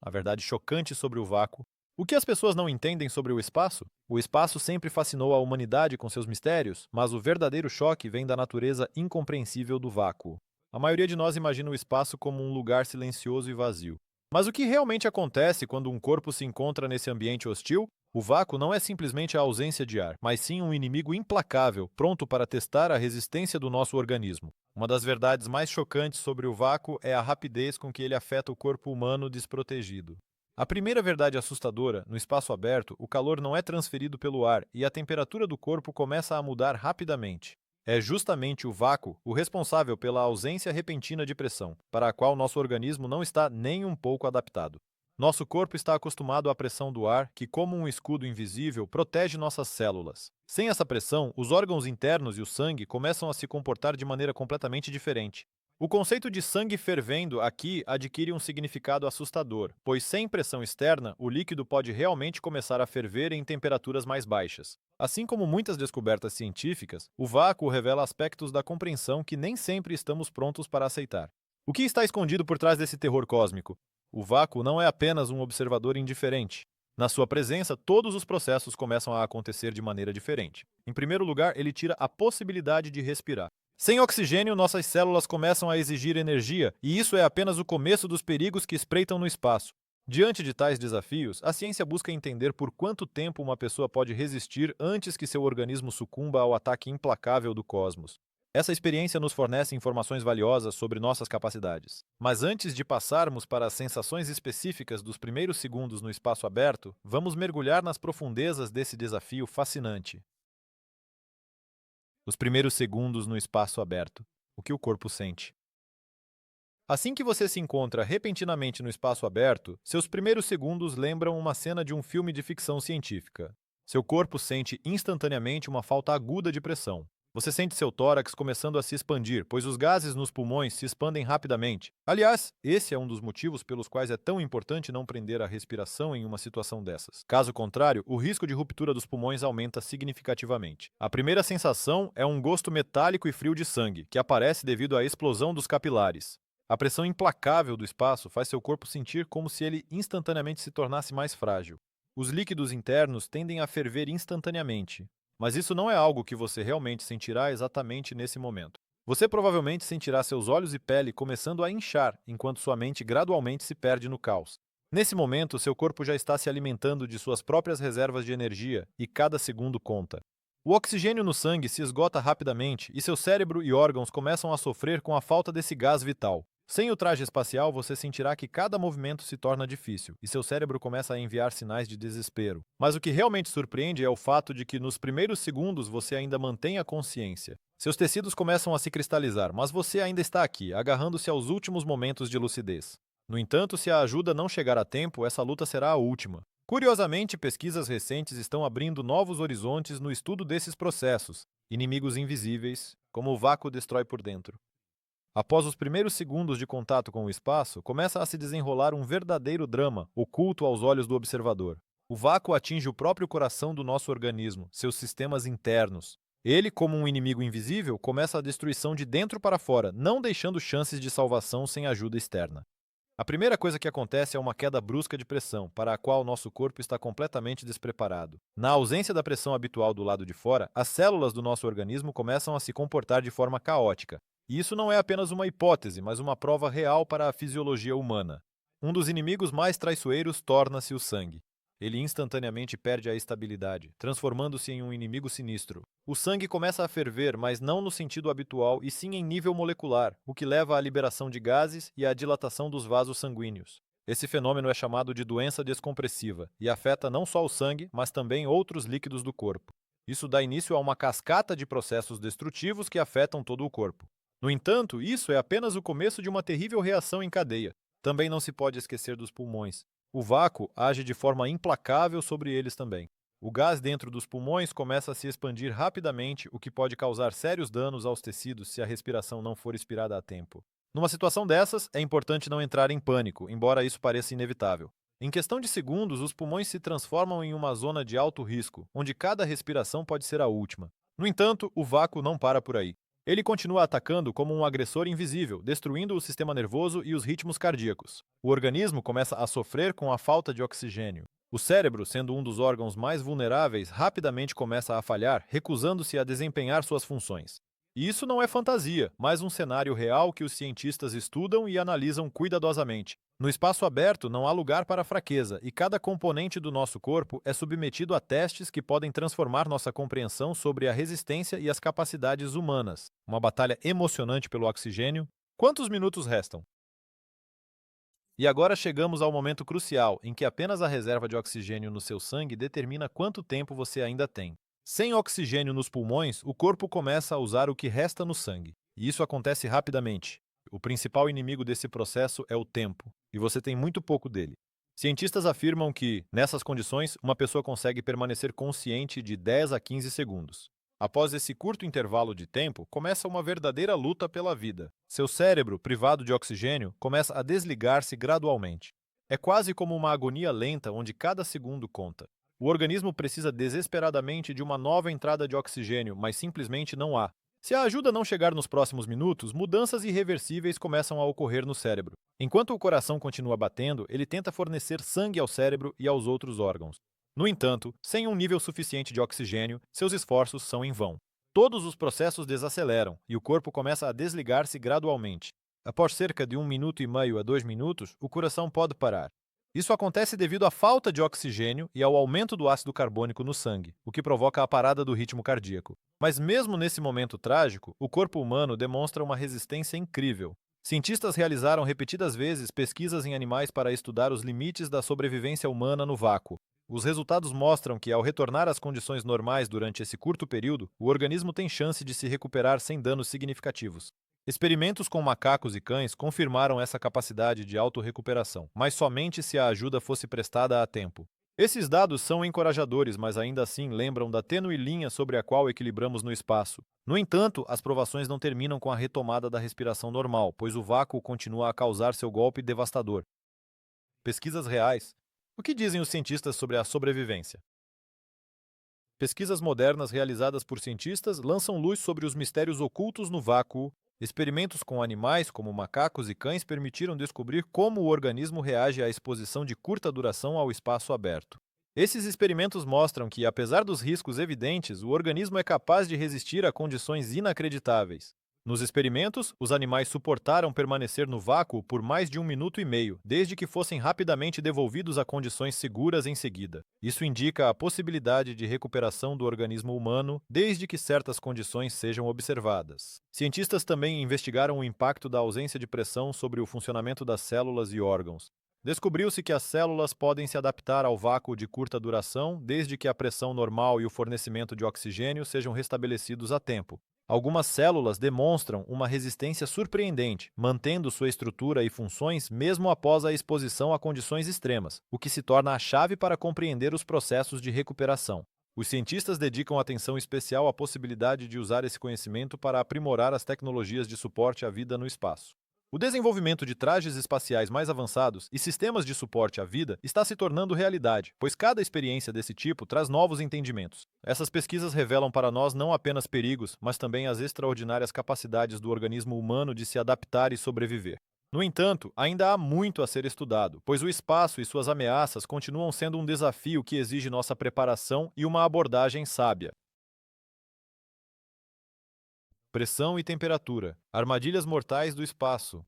a verdade chocante sobre o vácuo. O que as pessoas não entendem sobre o espaço? O espaço sempre fascinou a humanidade com seus mistérios, mas o verdadeiro choque vem da natureza incompreensível do vácuo. A maioria de nós imagina o espaço como um lugar silencioso e vazio. Mas o que realmente acontece quando um corpo se encontra nesse ambiente hostil? O vácuo não é simplesmente a ausência de ar, mas sim um inimigo implacável, pronto para testar a resistência do nosso organismo. Uma das verdades mais chocantes sobre o vácuo é a rapidez com que ele afeta o corpo humano desprotegido. A primeira verdade assustadora: no espaço aberto, o calor não é transferido pelo ar e a temperatura do corpo começa a mudar rapidamente. É justamente o vácuo o responsável pela ausência repentina de pressão, para a qual nosso organismo não está nem um pouco adaptado. Nosso corpo está acostumado à pressão do ar, que, como um escudo invisível, protege nossas células. Sem essa pressão, os órgãos internos e o sangue começam a se comportar de maneira completamente diferente. O conceito de sangue fervendo aqui adquire um significado assustador, pois sem pressão externa, o líquido pode realmente começar a ferver em temperaturas mais baixas. Assim como muitas descobertas científicas, o vácuo revela aspectos da compreensão que nem sempre estamos prontos para aceitar. O que está escondido por trás desse terror cósmico? O vácuo não é apenas um observador indiferente. Na sua presença, todos os processos começam a acontecer de maneira diferente. Em primeiro lugar, ele tira a possibilidade de respirar. Sem oxigênio, nossas células começam a exigir energia, e isso é apenas o começo dos perigos que espreitam no espaço. Diante de tais desafios, a ciência busca entender por quanto tempo uma pessoa pode resistir antes que seu organismo sucumba ao ataque implacável do cosmos. Essa experiência nos fornece informações valiosas sobre nossas capacidades. Mas antes de passarmos para as sensações específicas dos primeiros segundos no espaço aberto, vamos mergulhar nas profundezas desse desafio fascinante. Os primeiros segundos no espaço aberto. O que o corpo sente. Assim que você se encontra repentinamente no espaço aberto, seus primeiros segundos lembram uma cena de um filme de ficção científica. Seu corpo sente instantaneamente uma falta aguda de pressão. Você sente seu tórax começando a se expandir, pois os gases nos pulmões se expandem rapidamente. Aliás, esse é um dos motivos pelos quais é tão importante não prender a respiração em uma situação dessas. Caso contrário, o risco de ruptura dos pulmões aumenta significativamente. A primeira sensação é um gosto metálico e frio de sangue, que aparece devido à explosão dos capilares. A pressão implacável do espaço faz seu corpo sentir como se ele instantaneamente se tornasse mais frágil. Os líquidos internos tendem a ferver instantaneamente, mas isso não é algo que você realmente sentirá exatamente nesse momento. Você provavelmente sentirá seus olhos e pele começando a inchar, enquanto sua mente gradualmente se perde no caos. Nesse momento, seu corpo já está se alimentando de suas próprias reservas de energia e cada segundo conta. O oxigênio no sangue se esgota rapidamente e seu cérebro e órgãos começam a sofrer com a falta desse gás vital. Sem o traje espacial, você sentirá que cada movimento se torna difícil e seu cérebro começa a enviar sinais de desespero. Mas o que realmente surpreende é o fato de que nos primeiros segundos você ainda mantém a consciência. Seus tecidos começam a se cristalizar, mas você ainda está aqui, agarrando-se aos últimos momentos de lucidez. No entanto, se a ajuda não chegar a tempo, essa luta será a última. Curiosamente, pesquisas recentes estão abrindo novos horizontes no estudo desses processos, inimigos invisíveis, como o vácuo destrói por dentro. Após os primeiros segundos de contato com o espaço, começa a se desenrolar um verdadeiro drama, oculto aos olhos do observador. O vácuo atinge o próprio coração do nosso organismo, seus sistemas internos. Ele, como um inimigo invisível, começa a destruição de dentro para fora, não deixando chances de salvação sem ajuda externa. A primeira coisa que acontece é uma queda brusca de pressão, para a qual nosso corpo está completamente despreparado. Na ausência da pressão habitual do lado de fora, as células do nosso organismo começam a se comportar de forma caótica. E isso não é apenas uma hipótese, mas uma prova real para a fisiologia humana. Um dos inimigos mais traiçoeiros torna-se o sangue. Ele instantaneamente perde a estabilidade, transformando-se em um inimigo sinistro. O sangue começa a ferver, mas não no sentido habitual, e sim em nível molecular, o que leva à liberação de gases e à dilatação dos vasos sanguíneos. Esse fenômeno é chamado de doença descompressiva e afeta não só o sangue, mas também outros líquidos do corpo. Isso dá início a uma cascata de processos destrutivos que afetam todo o corpo. No entanto, isso é apenas o começo de uma terrível reação em cadeia. Também não se pode esquecer dos pulmões. O vácuo age de forma implacável sobre eles também. O gás dentro dos pulmões começa a se expandir rapidamente, o que pode causar sérios danos aos tecidos se a respiração não for expirada a tempo. Numa situação dessas, é importante não entrar em pânico, embora isso pareça inevitável. Em questão de segundos, os pulmões se transformam em uma zona de alto risco, onde cada respiração pode ser a última. No entanto, o vácuo não para por aí. Ele continua atacando como um agressor invisível, destruindo o sistema nervoso e os ritmos cardíacos. O organismo começa a sofrer com a falta de oxigênio. O cérebro, sendo um dos órgãos mais vulneráveis, rapidamente começa a falhar, recusando-se a desempenhar suas funções. E isso não é fantasia, mas um cenário real que os cientistas estudam e analisam cuidadosamente. No espaço aberto não há lugar para fraqueza, e cada componente do nosso corpo é submetido a testes que podem transformar nossa compreensão sobre a resistência e as capacidades humanas. Uma batalha emocionante pelo oxigênio. Quantos minutos restam? E agora chegamos ao momento crucial, em que apenas a reserva de oxigênio no seu sangue determina quanto tempo você ainda tem. Sem oxigênio nos pulmões, o corpo começa a usar o que resta no sangue. E isso acontece rapidamente. O principal inimigo desse processo é o tempo, e você tem muito pouco dele. Cientistas afirmam que, nessas condições, uma pessoa consegue permanecer consciente de 10 a 15 segundos. Após esse curto intervalo de tempo, começa uma verdadeira luta pela vida. Seu cérebro, privado de oxigênio, começa a desligar-se gradualmente. É quase como uma agonia lenta onde cada segundo conta. O organismo precisa desesperadamente de uma nova entrada de oxigênio, mas simplesmente não há. Se a ajuda não chegar nos próximos minutos, mudanças irreversíveis começam a ocorrer no cérebro. Enquanto o coração continua batendo, ele tenta fornecer sangue ao cérebro e aos outros órgãos. No entanto, sem um nível suficiente de oxigênio, seus esforços são em vão. Todos os processos desaceleram e o corpo começa a desligar-se gradualmente. Após cerca de 1 minuto e meio a 2 minutos, o coração pode parar. Isso acontece devido à falta de oxigênio e ao aumento do ácido carbônico no sangue, o que provoca a parada do ritmo cardíaco. Mas mesmo nesse momento trágico, o corpo humano demonstra uma resistência incrível. Cientistas realizaram repetidas vezes pesquisas em animais para estudar os limites da sobrevivência humana no vácuo. Os resultados mostram que, ao retornar às condições normais durante esse curto período, o organismo tem chance de se recuperar sem danos significativos. Experimentos com macacos e cães confirmaram essa capacidade de autorrecuperação, mas somente se a ajuda fosse prestada a tempo. Esses dados são encorajadores, mas ainda assim lembram da tênue linha sobre a qual equilibramos no espaço. No entanto, as provações não terminam com a retomada da respiração normal, pois o vácuo continua a causar seu golpe devastador. Pesquisas reais. O que dizem os cientistas sobre a sobrevivência? Pesquisas modernas realizadas por cientistas lançam luz sobre os mistérios ocultos no vácuo. Experimentos com animais, como macacos e cães, permitiram descobrir como o organismo reage à exposição de curta duração ao espaço aberto. Esses experimentos mostram que, apesar dos riscos evidentes, o organismo é capaz de resistir a condições inacreditáveis. Nos experimentos, os animais suportaram permanecer no vácuo por mais de 1 minuto e meio, desde que fossem rapidamente devolvidos a condições seguras em seguida. Isso indica a possibilidade de recuperação do organismo humano, desde que certas condições sejam observadas. Cientistas também investigaram o impacto da ausência de pressão sobre o funcionamento das células e órgãos. Descobriu-se que as células podem se adaptar ao vácuo de curta duração, desde que a pressão normal e o fornecimento de oxigênio sejam restabelecidos a tempo. Algumas células demonstram uma resistência surpreendente, mantendo sua estrutura e funções mesmo após a exposição a condições extremas, o que se torna a chave para compreender os processos de recuperação. Os cientistas dedicam atenção especial à possibilidade de usar esse conhecimento para aprimorar as tecnologias de suporte à vida no espaço. O desenvolvimento de trajes espaciais mais avançados e sistemas de suporte à vida está se tornando realidade, pois cada experiência desse tipo traz novos entendimentos. Essas pesquisas revelam para nós não apenas perigos, mas também as extraordinárias capacidades do organismo humano de se adaptar e sobreviver. No entanto, ainda há muito a ser estudado, pois o espaço e suas ameaças continuam sendo um desafio que exige nossa preparação e uma abordagem sábia. Pressão e temperatura. Armadilhas mortais do espaço.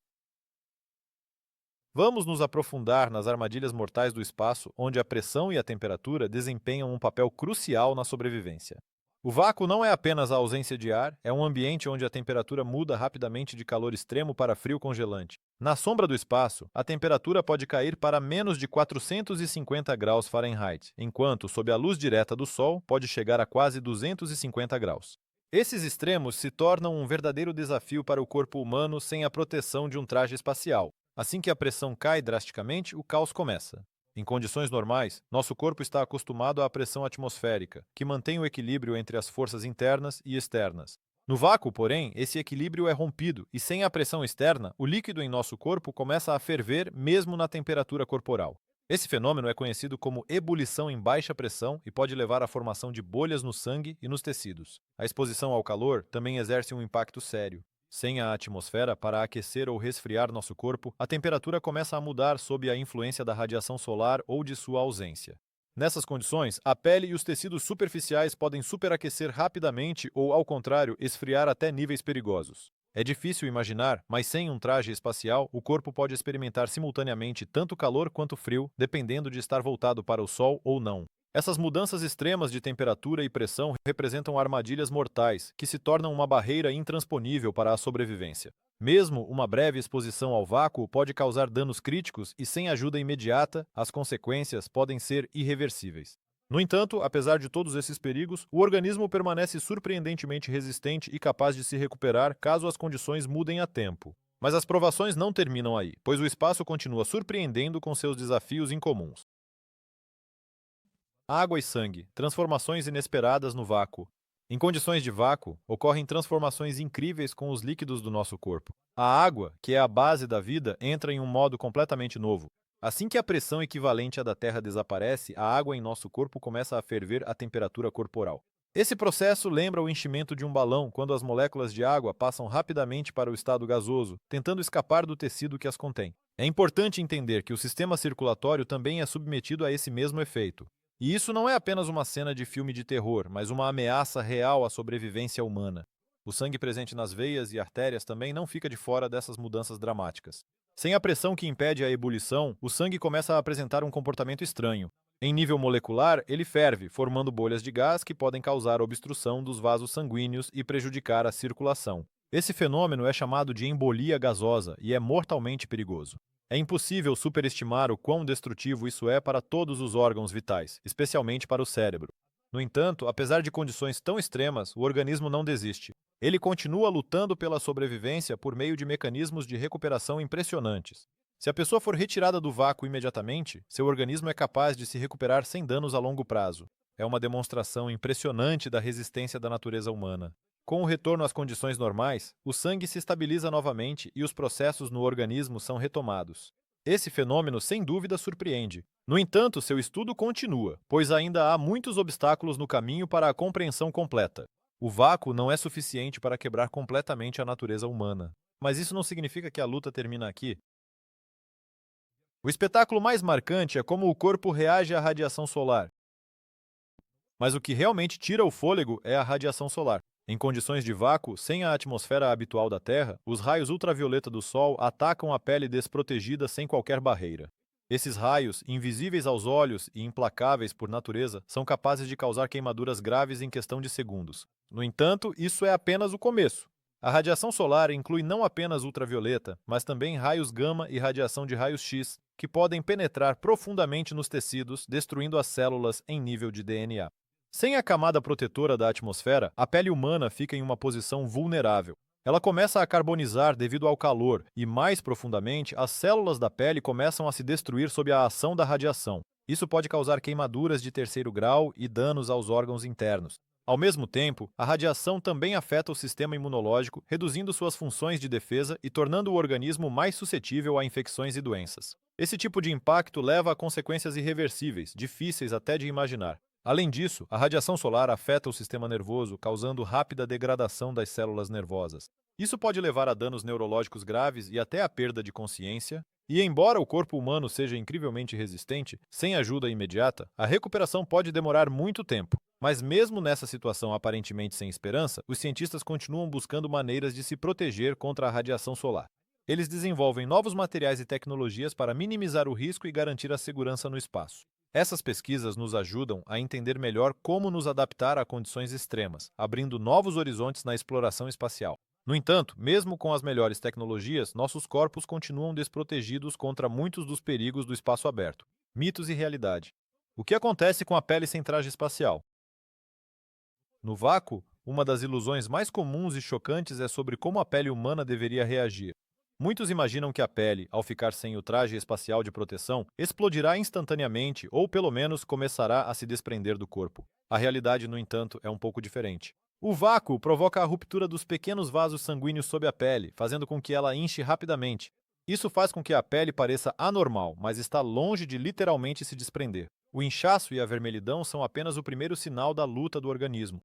Vamos nos aprofundar nas armadilhas mortais do espaço, onde a pressão e a temperatura desempenham um papel crucial na sobrevivência. O vácuo não é apenas a ausência de ar, é um ambiente onde a temperatura muda rapidamente de calor extremo para frio congelante. Na sombra do espaço, a temperatura pode cair para menos de 450 graus Fahrenheit, enquanto, sob a luz direta do Sol, pode chegar a quase 250 graus. Esses extremos se tornam um verdadeiro desafio para o corpo humano sem a proteção de um traje espacial. Assim que a pressão cai drasticamente, o caos começa. Em condições normais, nosso corpo está acostumado à pressão atmosférica, que mantém o equilíbrio entre as forças internas e externas. No vácuo, porém, esse equilíbrio é rompido e, sem a pressão externa, o líquido em nosso corpo começa a ferver mesmo na temperatura corporal. Esse fenômeno é conhecido como ebulição em baixa pressão e pode levar à formação de bolhas no sangue e nos tecidos. A exposição ao calor também exerce um impacto sério. Sem a atmosfera para aquecer ou resfriar nosso corpo, a temperatura começa a mudar sob a influência da radiação solar ou de sua ausência. Nessas condições, a pele e os tecidos superficiais podem superaquecer rapidamente ou, ao contrário, esfriar até níveis perigosos. É difícil imaginar, mas sem um traje espacial, o corpo pode experimentar simultaneamente tanto calor quanto frio, dependendo de estar voltado para o sol ou não. Essas mudanças extremas de temperatura e pressão representam armadilhas mortais, que se tornam uma barreira intransponível para a sobrevivência. Mesmo uma breve exposição ao vácuo pode causar danos críticos e, sem ajuda imediata, as consequências podem ser irreversíveis. No entanto, apesar de todos esses perigos, o organismo permanece surpreendentemente resistente e capaz de se recuperar caso as condições mudem a tempo. Mas as provações não terminam aí, pois o espaço continua surpreendendo com seus desafios incomuns. Água e sangue, transformações inesperadas no vácuo. Em condições de vácuo, ocorrem transformações incríveis com os líquidos do nosso corpo. A água, que é a base da vida, entra em um modo completamente novo. Assim que a pressão equivalente à da Terra desaparece, a água em nosso corpo começa a ferver a temperatura corporal. Esse processo lembra o enchimento de um balão quando as moléculas de água passam rapidamente para o estado gasoso, tentando escapar do tecido que as contém. É importante entender que o sistema circulatório também é submetido a esse mesmo efeito. E isso não é apenas uma cena de filme de terror, mas uma ameaça real à sobrevivência humana. O sangue presente nas veias e artérias também não fica de fora dessas mudanças dramáticas. Sem a pressão que impede a ebulição, o sangue começa a apresentar um comportamento estranho. Em nível molecular, ele ferve, formando bolhas de gás que podem causar obstrução dos vasos sanguíneos e prejudicar a circulação. Esse fenômeno é chamado de embolia gasosa e é mortalmente perigoso. É impossível superestimar o quão destrutivo isso é para todos os órgãos vitais, especialmente para o cérebro. No entanto, apesar de condições tão extremas, o organismo não desiste. Ele continua lutando pela sobrevivência por meio de mecanismos de recuperação impressionantes. Se a pessoa for retirada do vácuo imediatamente, seu organismo é capaz de se recuperar sem danos a longo prazo. É uma demonstração impressionante da resistência da natureza humana. Com o retorno às condições normais, o sangue se estabiliza novamente e os processos no organismo são retomados. Esse fenômeno, sem dúvida, surpreende. No entanto, seu estudo continua, pois ainda há muitos obstáculos no caminho para a compreensão completa. O vácuo não é suficiente para quebrar completamente a natureza humana. Mas isso não significa que a luta termina aqui. O espetáculo mais marcante é como o corpo reage à radiação solar. Mas o que realmente tira o fôlego é a radiação solar. Em condições de vácuo, sem a atmosfera habitual da Terra, os raios ultravioleta do Sol atacam a pele desprotegida sem qualquer barreira. Esses raios, invisíveis aos olhos e implacáveis por natureza, são capazes de causar queimaduras graves em questão de segundos. No entanto, isso é apenas o começo. A radiação solar inclui não apenas ultravioleta, mas também raios gama e radiação de raios X, que podem penetrar profundamente nos tecidos, destruindo as células em nível de DNA. Sem a camada protetora da atmosfera, a pele humana fica em uma posição vulnerável. Ela começa a carbonizar devido ao calor e, mais profundamente, as células da pele começam a se destruir sob a ação da radiação. Isso pode causar queimaduras de terceiro grau e danos aos órgãos internos. Ao mesmo tempo, a radiação também afeta o sistema imunológico, reduzindo suas funções de defesa e tornando o organismo mais suscetível a infecções e doenças. Esse tipo de impacto leva a consequências irreversíveis, difíceis até de imaginar. Além disso, a radiação solar afeta o sistema nervoso, causando rápida degradação das células nervosas. Isso pode levar a danos neurológicos graves e até a perda de consciência. E embora o corpo humano seja incrivelmente resistente, sem ajuda imediata, a recuperação pode demorar muito tempo. Mas mesmo nessa situação aparentemente sem esperança, os cientistas continuam buscando maneiras de se proteger contra a radiação solar. Eles desenvolvem novos materiais e tecnologias para minimizar o risco e garantir a segurança no espaço. Essas pesquisas nos ajudam a entender melhor como nos adaptar a condições extremas, abrindo novos horizontes na exploração espacial. No entanto, mesmo com as melhores tecnologias, nossos corpos continuam desprotegidos contra muitos dos perigos do espaço aberto. Mitos e realidade. O que acontece com a pele sem traje espacial? No vácuo, uma das ilusões mais comuns e chocantes é sobre como a pele humana deveria reagir. Muitos imaginam que a pele, ao ficar sem o traje espacial de proteção, explodirá instantaneamente ou pelo menos começará a se desprender do corpo. A realidade, no entanto, é um pouco diferente. O vácuo provoca a ruptura dos pequenos vasos sanguíneos sob a pele, fazendo com que ela inche rapidamente. Isso faz com que a pele pareça anormal, mas está longe de literalmente se desprender. O inchaço e a vermelhidão são apenas o primeiro sinal da luta do organismo.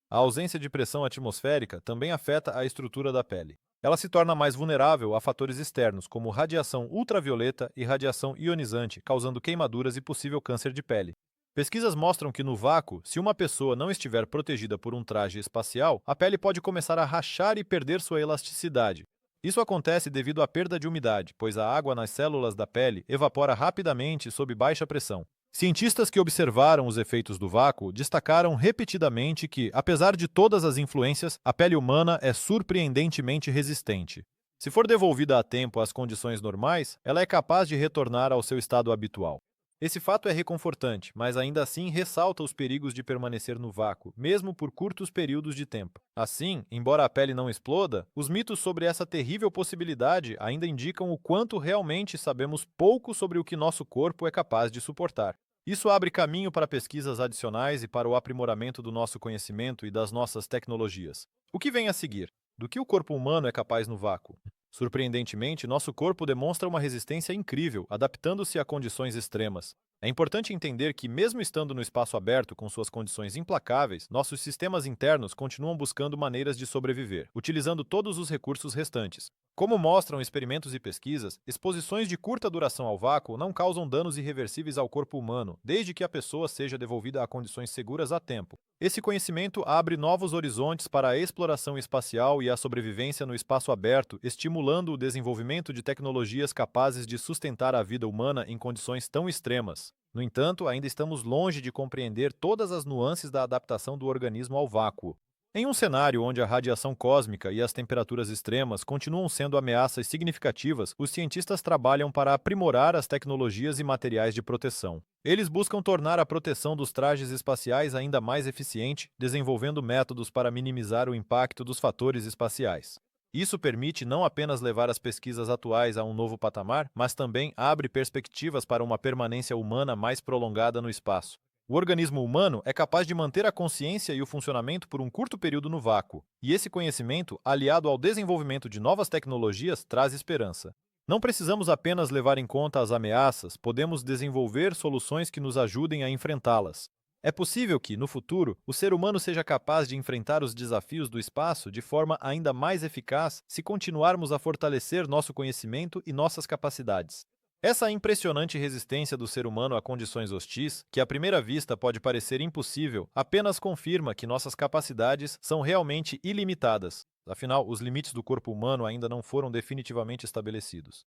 A ausência de pressão atmosférica também afeta a estrutura da pele. Ela se torna mais vulnerável a fatores externos, como radiação ultravioleta e radiação ionizante, causando queimaduras e possível câncer de pele. Pesquisas mostram que no vácuo, se uma pessoa não estiver protegida por um traje espacial, a pele pode começar a rachar e perder sua elasticidade. Isso acontece devido à perda de umidade, pois a água nas células da pele evapora rapidamente sob baixa pressão. Cientistas que observaram os efeitos do vácuo destacaram repetidamente que, apesar de todas as influências, a pele humana é surpreendentemente resistente. Se for devolvida a tempo às condições normais, ela é capaz de retornar ao seu estado habitual. Esse fato é reconfortante, mas ainda assim ressalta os perigos de permanecer no vácuo, mesmo por curtos períodos de tempo. Assim, embora a pele não exploda, os mitos sobre essa terrível possibilidade ainda indicam o quanto realmente sabemos pouco sobre o que nosso corpo é capaz de suportar. Isso abre caminho para pesquisas adicionais e para o aprimoramento do nosso conhecimento e das nossas tecnologias. O que vem a seguir? Do que o corpo humano é capaz no vácuo? Surpreendentemente, nosso corpo demonstra uma resistência incrível, adaptando-se a condições extremas. É importante entender que, mesmo estando no espaço aberto com suas condições implacáveis, nossos sistemas internos continuam buscando maneiras de sobreviver, utilizando todos os recursos restantes. Como mostram experimentos e pesquisas, exposições de curta duração ao vácuo não causam danos irreversíveis ao corpo humano, desde que a pessoa seja devolvida a condições seguras a tempo. Esse conhecimento abre novos horizontes para a exploração espacial e a sobrevivência no espaço aberto, estimulando o desenvolvimento de tecnologias capazes de sustentar a vida humana em condições tão extremas. No entanto, ainda estamos longe de compreender todas as nuances da adaptação do organismo ao vácuo. Em um cenário onde a radiação cósmica e as temperaturas extremas continuam sendo ameaças significativas, os cientistas trabalham para aprimorar as tecnologias e materiais de proteção. Eles buscam tornar a proteção dos trajes espaciais ainda mais eficiente, desenvolvendo métodos para minimizar o impacto dos fatores espaciais. Isso permite não apenas levar as pesquisas atuais a um novo patamar, mas também abre perspectivas para uma permanência humana mais prolongada no espaço. O organismo humano é capaz de manter a consciência e o funcionamento por um curto período no vácuo, e esse conhecimento, aliado ao desenvolvimento de novas tecnologias, traz esperança. Não precisamos apenas levar em conta as ameaças, podemos desenvolver soluções que nos ajudem a enfrentá-las. É possível que, no futuro, o ser humano seja capaz de enfrentar os desafios do espaço de forma ainda mais eficaz se continuarmos a fortalecer nosso conhecimento e nossas capacidades. Essa impressionante resistência do ser humano a condições hostis, que à primeira vista pode parecer impossível, apenas confirma que nossas capacidades são realmente ilimitadas. Afinal, os limites do corpo humano ainda não foram definitivamente estabelecidos.